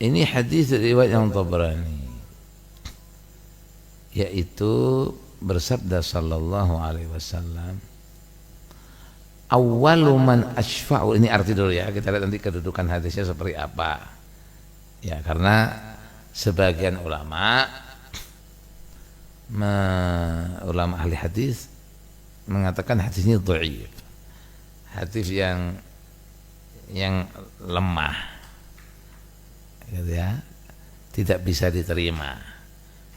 Ini hadis riwayat yang Tabrani, yaitu bersabda sallallahu alaihi wasallam, awwalu man asfa'u, ini arti dulu ya, kita lihat nanti kedudukan hadisnya seperti apa. Ya, karena sebagian ulama ahli hadis mengatakan hadis ini dhaif, hadis yang lemah, gitu ya, tidak bisa diterima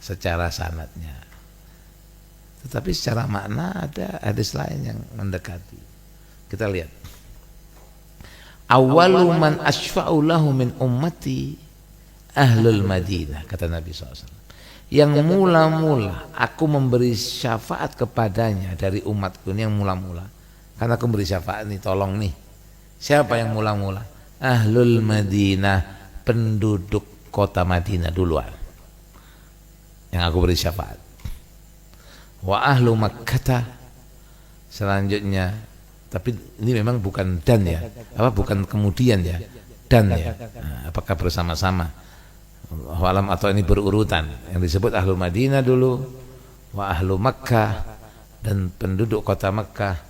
secara sanadnya. Tetapi secara makna ada hadis lain yang mendekati. Kita lihat. Awwalu man asfa'u lahu min ummati ahlul Madinah, kata Nabi SAW. Yang mula-mula aku memberi syafaat kepadanya dari umatku, ini yang mula-mula. Karena aku memberi syafaat nih, tolong nih. Siapa yang mula-mula? Ahlul Madinah, penduduk kota Madinah duluan, yang aku beri syafaat. Wa ahlu Makkah selanjutnya, tapi ini memang bukan dan ya, bukan kemudian ya, dan ya. Nah, apakah bersama-sama? Walam atau ini berurutan? Yang disebut ahlu Madinah dulu, wa ahlu Makkah dan penduduk kota Makkah,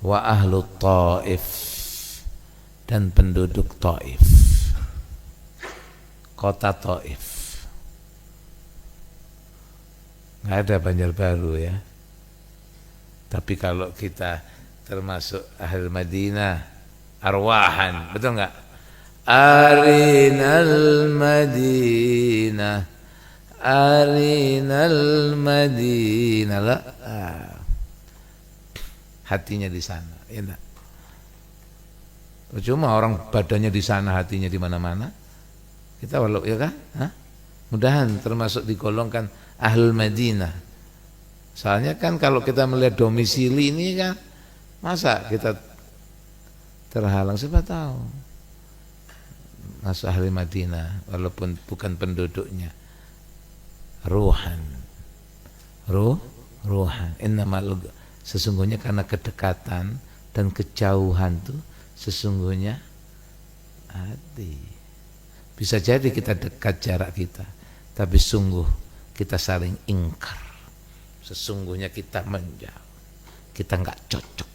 wa ahlu Taif dan penduduk Taif, kota Taif. Nggak ada Banjarbaru ya. Tapi kalau kita termasuk ahli Madinah arwahan, betul nggak? Arinal Madinah, arinal Madinah lah. Hatinya di sana, ya enggak? Cuma orang badannya di sana, hatinya di mana-mana. Kita walau ya kan? Mudahan termasuk digolongkan Ahlul Madinah. Soalnya kan kalau kita melihat domisili ini kan, masa kita terhalang, siapa tahu masuk Ahli Madinah walaupun bukan penduduknya. Ruhan, ruhan. Innamal, sesungguhnya karena kedekatan dan kejauhan tuh sesungguhnya hati. Bisa jadi kita dekat jarak kita, tapi sungguh kita saling ingkar. Sesungguhnya kita menjauh, kita nggak cocok.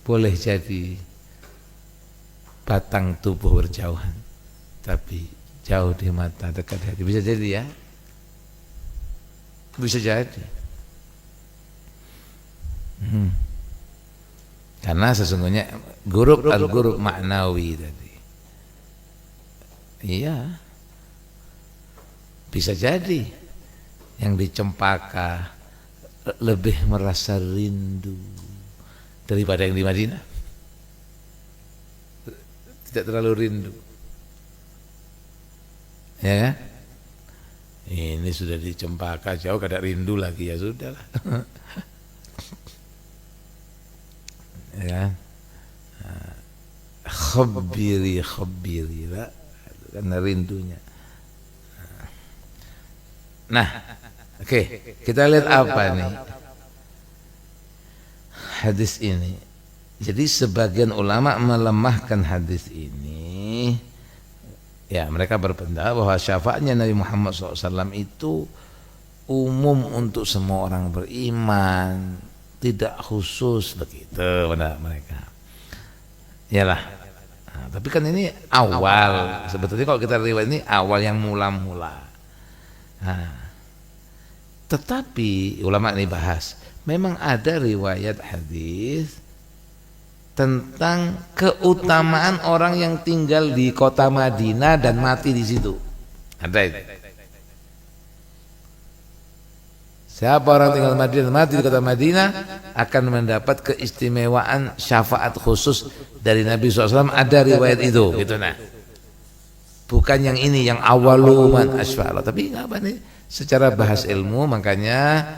Boleh jadi batang tubuh berjauhan, tapi jauh di mata, dekat di hati. Bisa jadi ya, bisa jadi. Karena sesungguhnya al-gurub maknawi tadi. Iya, bisa jadi yang di Cempaka lebih merasa rindu daripada yang di Madinah. Tidak terlalu rindu, ya kan? Ini sudah di Cempaka jauh, kada rindu lagi, ya sudahlah. Ya kan? Khabiri lah, karena rindunya. Nah, oke, kita lihat apa nih hadis ini. Jadi sebagian ulama melemahkan hadis ini. Ya, mereka berpendapat bahwa syafaatnya Nabi Muhammad SAW itu umum untuk semua orang beriman, tidak khusus begitu pada mereka. Yalah. Nah, tapi kan ini awal. Sebetulnya kalau kita riwayat ini awal yang mula-mula. Nah, tetapi ulama ini bahas, memang ada riwayat hadis tentang keutamaan orang yang tinggal di kota Madinah dan mati di situ. Ada itu. Siapa orang tinggal di Madinah dan mati di kota Madinah akan mendapat keistimewaan syafaat khusus dari Nabi SAW. Ada riwayat itu, gitu nah. Bukan yang ini, yang awaluman asfa'ala. Tapi apa nih? Secara bahas ilmu, makanya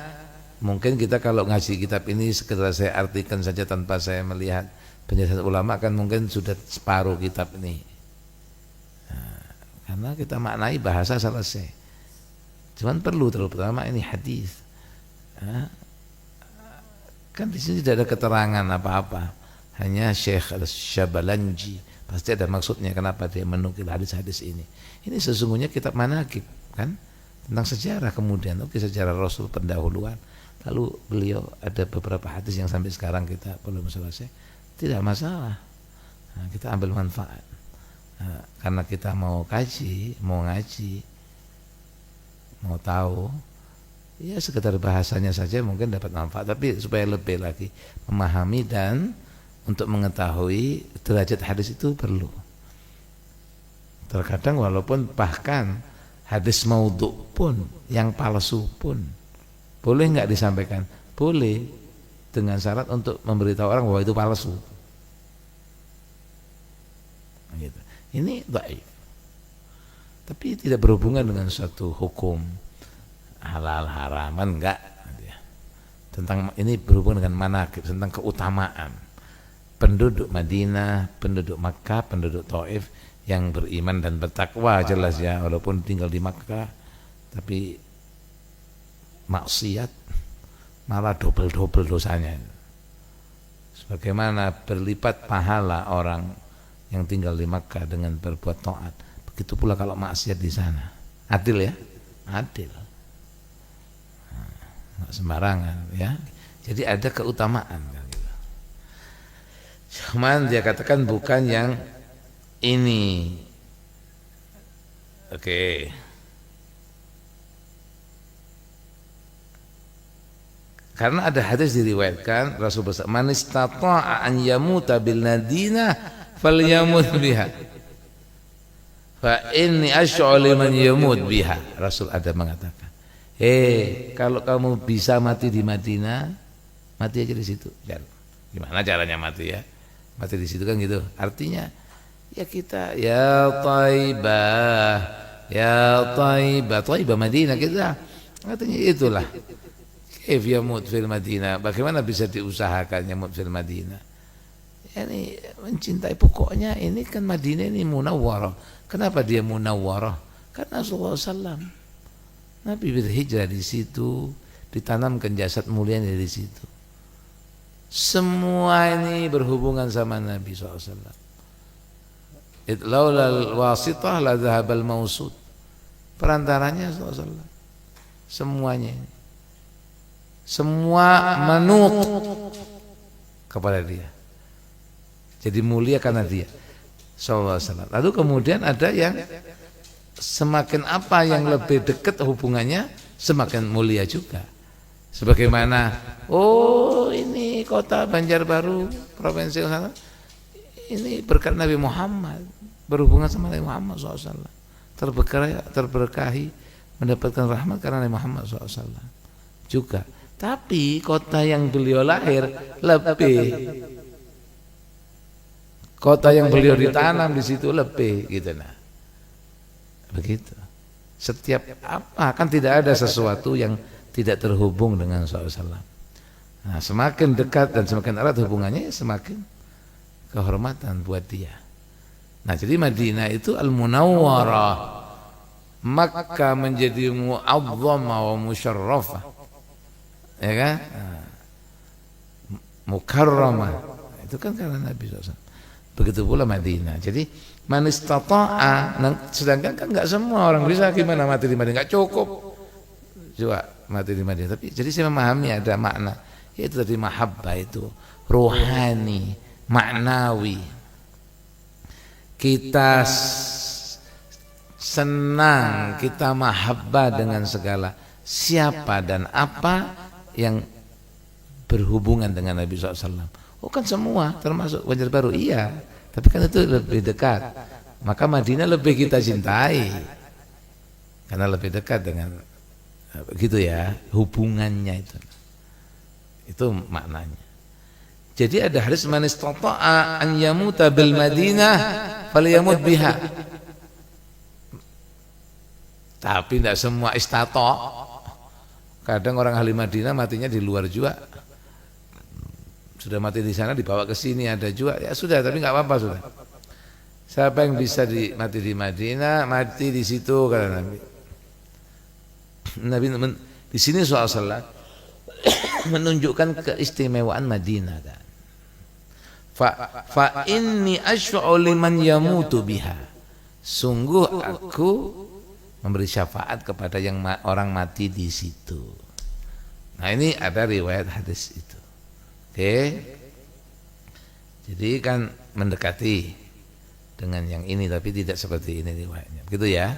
mungkin kita kalau ngasih kitab ini sekedar saya artikan saja tanpa saya melihat penjelasan ulama, kan mungkin sudah separuh kitab ini. Nah, karena kita maknai bahasa selesai. Cuman perlu terutama ini hadis. Nah, kan di sini tidak ada keterangan apa-apa. Hanya Syekh Al-Syabalanji pasti ada maksudnya kenapa dia menukil hadis-hadis ini. Ini sesungguhnya kitab manaqib kan, tentang sejarah. Kemudian oke, sejarah Rasul pendahuluan, lalu beliau ada beberapa hadis yang sampai sekarang kita belum selesai, tidak masalah. Nah, kita ambil manfaat. Nah, karena kita mau kaji, mau ngaji, mau tahu, ya sekedar bahasanya saja mungkin dapat manfaat, tapi supaya lebih lagi memahami dan untuk mengetahui derajat hadis itu perlu. Terkadang walaupun bahkan hadis maudhu pun, yang palsu pun boleh nggak disampaikan? Boleh, dengan syarat untuk memberitahu orang bahwa itu palsu. Gitu. Ini dhaif, tapi tidak berhubungan dengan suatu hukum halal haraman, enggak. Tentang ini berhubungan dengan manaqib, tentang keutamaan penduduk Madinah, penduduk Makkah, penduduk Taif yang beriman dan bertakwa, jelas ya, walaupun tinggal di Makkah tapi maksiat malah double dosanya. Sebagaimana berlipat pahala orang yang tinggal di Makkah dengan berbuat taat, begitu pula kalau maksiat di sana. Adil ya? Adil. Nggak sembarangan ya. Jadi ada keutamaan kan gitu. Cuman dia katakan bukan yang ini. Oke. Karena ada hadis diriwayatkan Rasul bersabda, "Man istata'a an yamuta bil Madinah falyamut biha. Fa inni asy'u liman yamut biha." Rasul ada mengatakan, kalau kamu bisa mati di Madinah, mati aja di situ. Gimana caranya mati ya? Mati di situ kan gitu. Artinya ya kita ya Thaibah Madinah kita. Artinya itulah. Kaif yamut fil Madinah. Bagaimana bisa diusahakan yamut fil Madinah? Yani mencintai, pokoknya ini kan Madinah ini munawwarah. Kenapa dia munawwarah? Karena Rasulullah SAW Nabi berhijrah di situ, ditanamkan jasad mulia di situ. Semua ini berhubungan sama Nabi SAW. Laulal wasitah la dhahabal mausud. Perantaranya SAW. Semuanya ini. Semua manut kepada dia. Jadi mulia karena dia. SAW. Lalu kemudian ada yang semakin apa yang lebih dekat hubungannya, semakin mulia juga. Sebagaimana, ini kota Banjarbaru, provinsi sana, ini berkat Nabi Muhammad, berhubungan sama Nabi Muhammad SAW, terberkahi, mendapatkan rahmat karena Nabi Muhammad SAW juga. Tapi kota yang beliau lahir lebih, kota yang beliau ditanam di situ lebih, gitu nah. Begitu. Setiap apa kan tidak ada sesuatu yang tidak terhubung dengan SAW. Nah, semakin dekat dan semakin erat hubungannya, semakin kehormatan buat dia. Nah, jadi Madinah itu al-munawwarah, Makkah menjadi mu'azzamah wa musyarrafah, ya kan? Nah, mukarramah, itu kan karena Nabi SAW. Begitu pula Madinah. Jadi man istata'a, sedangkan kan nggak semua orang bisa, gimana mati di Madinah, nggak cukup juga mati di Madinah. Tapi jadi saya memahami ada makna, yaitu tadi mahabbah itu rohani, maknawi. Kita senang, kita mahabbah dengan segala siapa dan apa yang berhubungan dengan Nabi SAW. Oh kan semua, termasuk Banjarbaru, iya. Tapi kan itu lebih dekat. Maka Madinah lebih kita cintai karena lebih dekat dengan begitu ya, hubungannya itu. Itu maknanya. Jadi ada hadis man istata'a an yamuta bil Madinah falyamut biha. Tapi tidak semua istata'. Kadang orang ahli Madinah matinya di luar juga. Sudah mati di sana dibawa ke sini ada juga, ya sudah, tapi nggak apa-apa sudah. Siapa yang bisa mati di Madinah, mati di situ karena Nabi di sini SAW menunjukkan keistimewaan Madinah kan. Fa inni asyfa'u liman yamutu biha. Sungguh aku memberi syafaat kepada yang orang mati di situ. Nah, ini ada riwayat hadis itu. Oke. Jadi kan mendekati dengan yang ini tapi tidak seperti ini riwayatnya. Begitu ya.